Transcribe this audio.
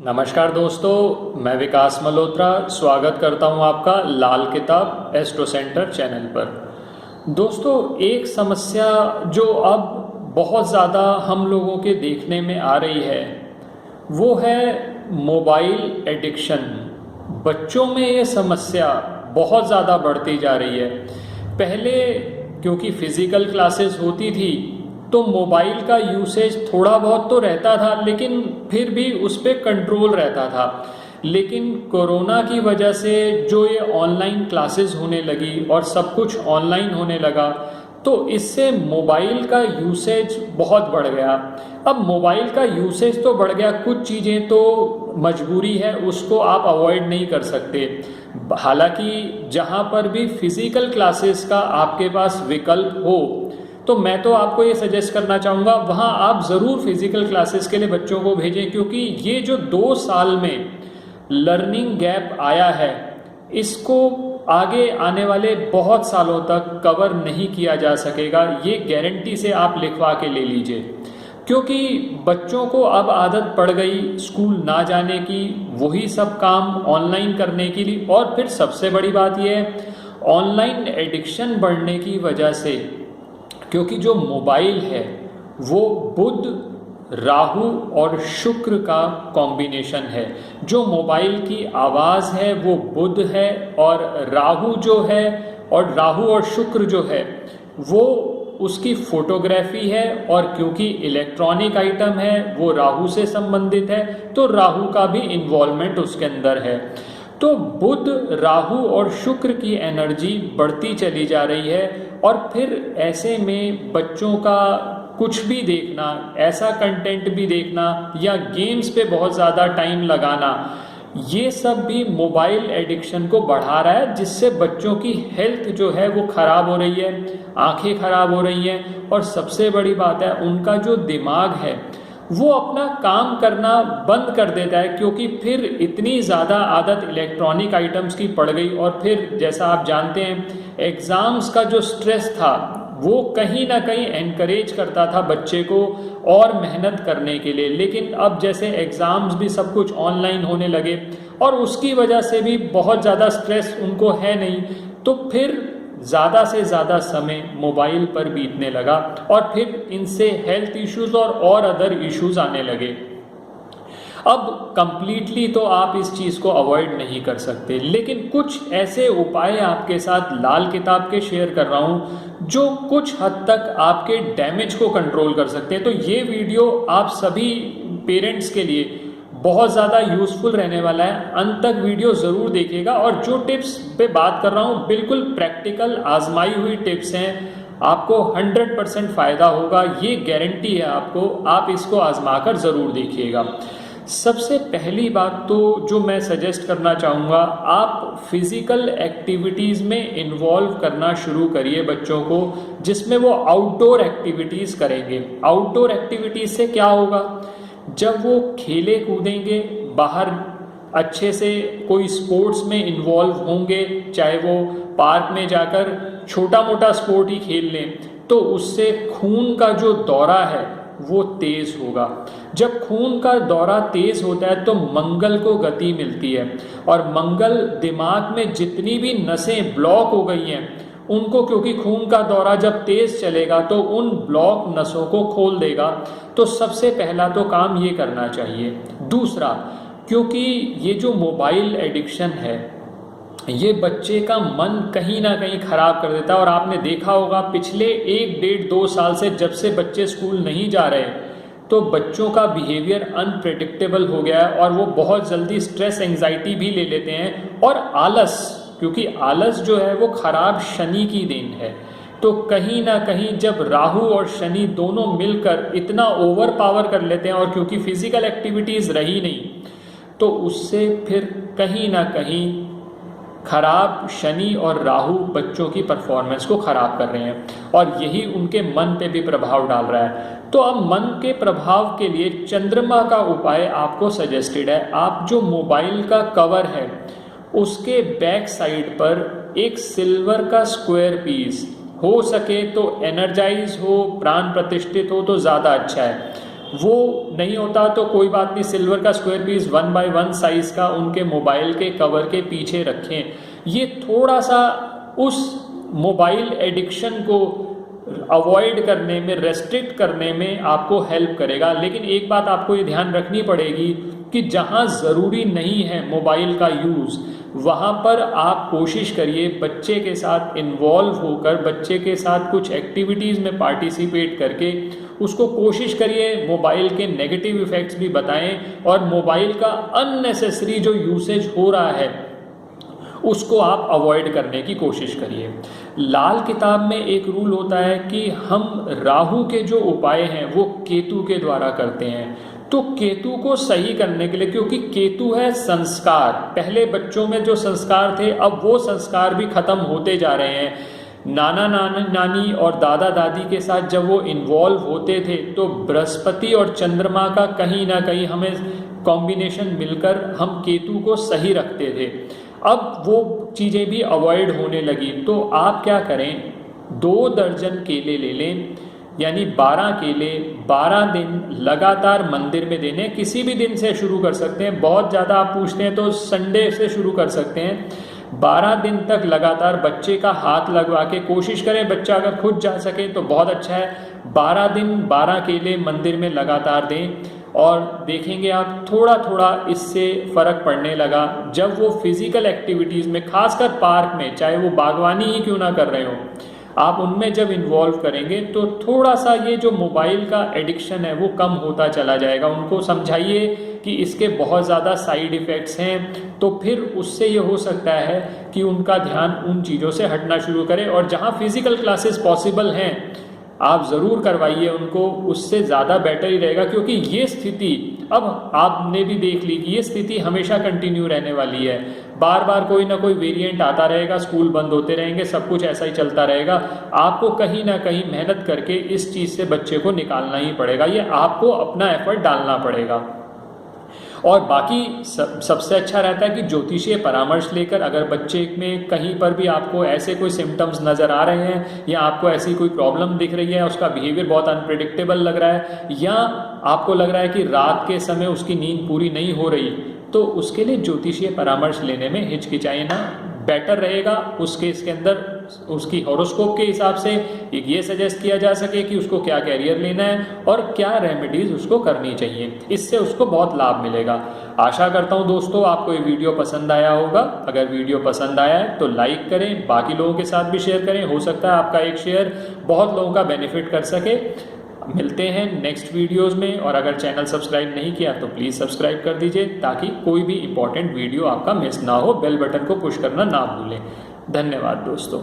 नमस्कार दोस्तों, मैं विकास मल्होत्रा स्वागत करता हूं आपका लाल किताब एस्ट्रो सेंटर चैनल पर। दोस्तों, एक समस्या जो अब बहुत ज़्यादा हम लोगों के देखने में आ रही है वो है मोबाइल एडिक्शन। बच्चों में ये समस्या बहुत ज़्यादा बढ़ती जा रही है। पहले क्योंकि फिज़िकल क्लासेस होती थी तो मोबाइल का यूसेज थोड़ा बहुत तो रहता था, लेकिन फिर भी उस पर कंट्रोल रहता था। लेकिन कोरोना की वजह से जो ये ऑनलाइन क्लासेस होने लगी और सब कुछ ऑनलाइन होने लगा, तो इससे मोबाइल का यूसेज बहुत बढ़ गया। अब मोबाइल का यूसेज तो बढ़ गया, कुछ चीज़ें तो मजबूरी है, उसको आप अवॉइड नहीं कर सकते। हालांकि जहाँ पर भी फिज़िकल क्लासेस का आपके पास विकल्प हो तो मैं तो आपको ये सजेस्ट करना चाहूँगा वहाँ आप ज़रूर फिज़िकल क्लासेस के लिए बच्चों को भेजें, क्योंकि ये जो 2 साल में लर्निंग गैप आया है इसको आगे आने वाले बहुत सालों तक कवर नहीं किया जा सकेगा। ये गारंटी से आप लिखवा के ले लीजिए, क्योंकि बच्चों को अब आदत पड़ गई स्कूल ना जाने की, वही सब काम ऑनलाइन करने के लिए। और फिर सबसे बड़ी बात यह है, ऑनलाइन एडिक्शन बढ़ने की वजह से, क्योंकि जो मोबाइल है वो बुध, राहु और शुक्र का कॉम्बिनेशन है। जो मोबाइल की आवाज़ है वो बुध है, और राहु जो है, और राहु और शुक्र जो है वो उसकी फोटोग्राफी है। और क्योंकि इलेक्ट्रॉनिक आइटम है वो राहु से संबंधित है, तो राहु का भी इन्वॉल्वमेंट उसके अंदर है। तो बुध, राहु और शुक्र की एनर्जी बढ़ती चली जा रही है। और फिर ऐसे में बच्चों का कुछ भी देखना, ऐसा कंटेंट भी देखना या गेम्स पे बहुत ज़्यादा टाइम लगाना, ये सब भी मोबाइल एडिक्शन को बढ़ा रहा है, जिससे बच्चों की हेल्थ जो है वो ख़राब हो रही है, आंखें ख़राब हो रही हैं। और सबसे बड़ी बात है, उनका जो दिमाग है वो अपना काम करना बंद कर देता है, क्योंकि फिर इतनी ज़्यादा आदत इलेक्ट्रॉनिक आइटम्स की पड़ गई। और फिर जैसा आप जानते हैं, एग्ज़ाम्स का जो स्ट्रेस था वो कहीं ना कहीं एनकरेज करता था बच्चे को और मेहनत करने के लिए। लेकिन अब जैसे एग्ज़ाम्स भी सब कुछ ऑनलाइन होने लगे और उसकी वजह से भी बहुत ज़्यादा स्ट्रेस उनको है नहीं, तो फिर ज़्यादा से ज़्यादा समय मोबाइल पर बीतने लगा। और फिर इनसे हेल्थ इश्यूज़ और अदर इश्यूज़ आने लगे। अब कंप्लीटली तो आप इस चीज़ को अवॉइड नहीं कर सकते, लेकिन कुछ ऐसे उपाय आपके साथ लाल किताब के शेयर कर रहा हूँ जो कुछ हद तक आपके डैमेज को कंट्रोल कर सकते हैं। तो ये वीडियो आप सभी पेरेंट्स के लिए बहुत ज़्यादा यूज़फुल रहने वाला है। अंत तक वीडियो ज़रूर देखिएगा। और जो टिप्स पे बात कर रहा हूँ बिल्कुल प्रैक्टिकल आजमाई हुई टिप्स हैं, आपको 100% फ़ायदा होगा, ये गारंटी है आपको। आप इसको आजमा कर ज़रूर देखिएगा। सबसे पहली बात तो जो मैं सजेस्ट करना चाहूँगा, आप फिज़िकल एक्टिविटीज़ में इन्वॉल्व करना शुरू करिए बच्चों को, जिसमें वो आउटडोर एक्टिविटीज़ करेंगे। आउटडोर एक्टिविटीज़ से क्या होगा, जब वो खेले कूदेंगे बाहर, अच्छे से कोई स्पोर्ट्स में इन्वॉल्व होंगे, चाहे वो पार्क में जाकर छोटा मोटा स्पोर्ट ही खेल लें, तो उससे खून का जो दौरा है वो तेज़ होगा। जब खून का दौरा तेज़ होता है तो मंगल को गति मिलती है, और मंगल दिमाग में जितनी भी नसें ब्लॉक हो गई हैं उनको, क्योंकि खून का दौरा जब तेज़ चलेगा तो उन ब्लॉक नसों को खोल देगा। तो सबसे पहला तो काम ये करना चाहिए। दूसरा, क्योंकि ये जो मोबाइल एडिक्शन है ये बच्चे का मन कहीं ना कहीं ख़राब कर देता है। और आपने देखा होगा पिछले 1-1.5-2 साल से, जब से बच्चे स्कूल नहीं जा रहे, तो बच्चों का बिहेवियर अनप्रेडिक्टेबल हो गया है, और वो बहुत जल्दी स्ट्रेस, एंजाइटी भी ले लेते हैं। और आलस, क्योंकि आलस जो है वो खराब शनि की देन है। तो कहीं ना कहीं जब राहु और शनि दोनों मिलकर इतना ओवर पावर कर लेते हैं, और क्योंकि फिजिकल एक्टिविटीज़ रही नहीं, तो उससे फिर कहीं ना कहीं खराब शनि और राहु बच्चों की परफॉर्मेंस को ख़राब कर रहे हैं, और यही उनके मन पे भी प्रभाव डाल रहा है। तो अब मन के प्रभाव के लिए चंद्रमा का उपाय आपको सजेस्टेड है। आप जो मोबाइल का कवर है उसके बैक साइड पर एक सिल्वर का स्क्वायर पीस, हो सके तो एनर्जाइज हो, प्राण प्रतिष्ठित हो तो ज़्यादा अच्छा है, वो नहीं होता तो कोई बात नहीं, सिल्वर का स्क्वायर पीस 1x1 साइज़ का उनके मोबाइल के कवर के पीछे रखें। ये थोड़ा सा उस मोबाइल एडिक्शन को अवॉइड करने में, रेस्ट्रिक्ट करने में आपको हेल्प करेगा। लेकिन एक बात आपको ये ध्यान रखनी पड़ेगी कि जहाँ ज़रूरी नहीं है मोबाइल का यूज़, वहाँ पर आप कोशिश करिए बच्चे के साथ इन्वॉल्व होकर, बच्चे के साथ कुछ एक्टिविटीज़ में पार्टिसिपेट करके उसको कोशिश करिए मोबाइल के नेगेटिव इफ़ेक्ट्स भी बताएं, और मोबाइल का अननेसेसरी जो यूसेज हो रहा है उसको आप अवॉइड करने की कोशिश करिए। लाल किताब में एक रूल होता है कि हम राहु के जो उपाय हैं वो केतु के द्वारा करते हैं। तो केतु को सही करने के लिए, क्योंकि केतु है संस्कार, पहले बच्चों में जो संस्कार थे अब वो संस्कार भी खत्म होते जा रहे हैं। नाना नानी और दादा दादी के साथ जब वो इन्वॉल्व होते थे तो बृहस्पति और चंद्रमा का कहीं ना कहीं हमें कॉम्बिनेशन मिलकर हम केतु को सही रखते थे। अब वो चीज़ें भी अवॉइड होने लगी। तो आप क्या करें, 2 दर्जन केले ले लें, यानी 12 केले 12 दिन लगातार मंदिर में देने। किसी भी दिन से शुरू कर सकते हैं, बहुत ज़्यादा आप पूछते हैं तो संडे से शुरू कर सकते हैं। 12 दिन तक लगातार बच्चे का हाथ लगवा के कोशिश करें, बच्चा अगर खुद जा सके तो बहुत अच्छा है। 12 दिन 12 केले मंदिर में लगातार दें और देखेंगे आप थोड़ा थोड़ा इससे फ़र्क पड़ने लगा। जब वो फिज़िकल एक्टिविटीज़ में, खासकर पार्क में, चाहे वो बागवानी ही क्यों ना कर रहे हो, आप उनमें जब इन्वॉल्व करेंगे तो थोड़ा सा ये जो मोबाइल का एडिक्शन है वो कम होता चला जाएगा। उनको समझाइए कि इसके बहुत ज़्यादा साइड इफ़ेक्ट्स हैं, तो फिर उससे ये हो सकता है कि उनका ध्यान उन चीज़ों से हटना शुरू करे। और जहाँ फिज़िकल क्लासेस पॉसिबल हैं आप ज़रूर करवाइए उनको, उससे ज़्यादा बेटर ही रहेगा। क्योंकि ये स्थिति अब आपने भी देख ली कि ये स्थिति हमेशा कंटिन्यू रहने वाली है। बार बार कोई ना कोई वेरिएंट आता रहेगा, स्कूल बंद होते रहेंगे, सब कुछ ऐसा ही चलता रहेगा। आपको कहीं ना कहीं मेहनत करके इस चीज़ से बच्चे को निकालना ही पड़ेगा, ये आपको अपना एफर्ट डालना पड़ेगा। और बाकी सबसे अच्छा रहता है कि ज्योतिषीय परामर्श लेकर, अगर बच्चे में कहीं पर भी आपको ऐसे कोई सिम्टम्स नज़र आ रहे हैं या आपको ऐसी कोई प्रॉब्लम दिख रही है, उसका बिहेवियर बहुत अनप्रिडिक्टेबल लग रहा है, या आपको लग रहा है कि रात के समय उसकी नींद पूरी नहीं हो रही, तो उसके लिए ज्योतिषीय परामर्श लेने में हिचकिचाइए ना, बेटर रहेगा। उस केस के अंदर उसकी हॉरोस्कोप के हिसाब से एक ये सजेस्ट किया जा सके कि उसको क्या कैरियर लेना है और क्या रेमेडीज़ उसको करनी चाहिए, इससे उसको बहुत लाभ मिलेगा। आशा करता हूँ दोस्तों आपको ये वीडियो पसंद आया होगा। अगर वीडियो पसंद आया है तो लाइक करें, बाकी लोगों के साथ भी शेयर करें, हो सकता है आपका एक शेयर बहुत लोगों का बेनिफिट कर सके। मिलते हैं नेक्स्ट वीडियोस में, और अगर चैनल सब्सक्राइब नहीं किया तो प्लीज़ सब्सक्राइब कर दीजिए ताकि कोई भी इंपॉर्टेंट वीडियो आपका मिस ना हो। बेल बटन को पुश करना ना भूलें। धन्यवाद दोस्तों।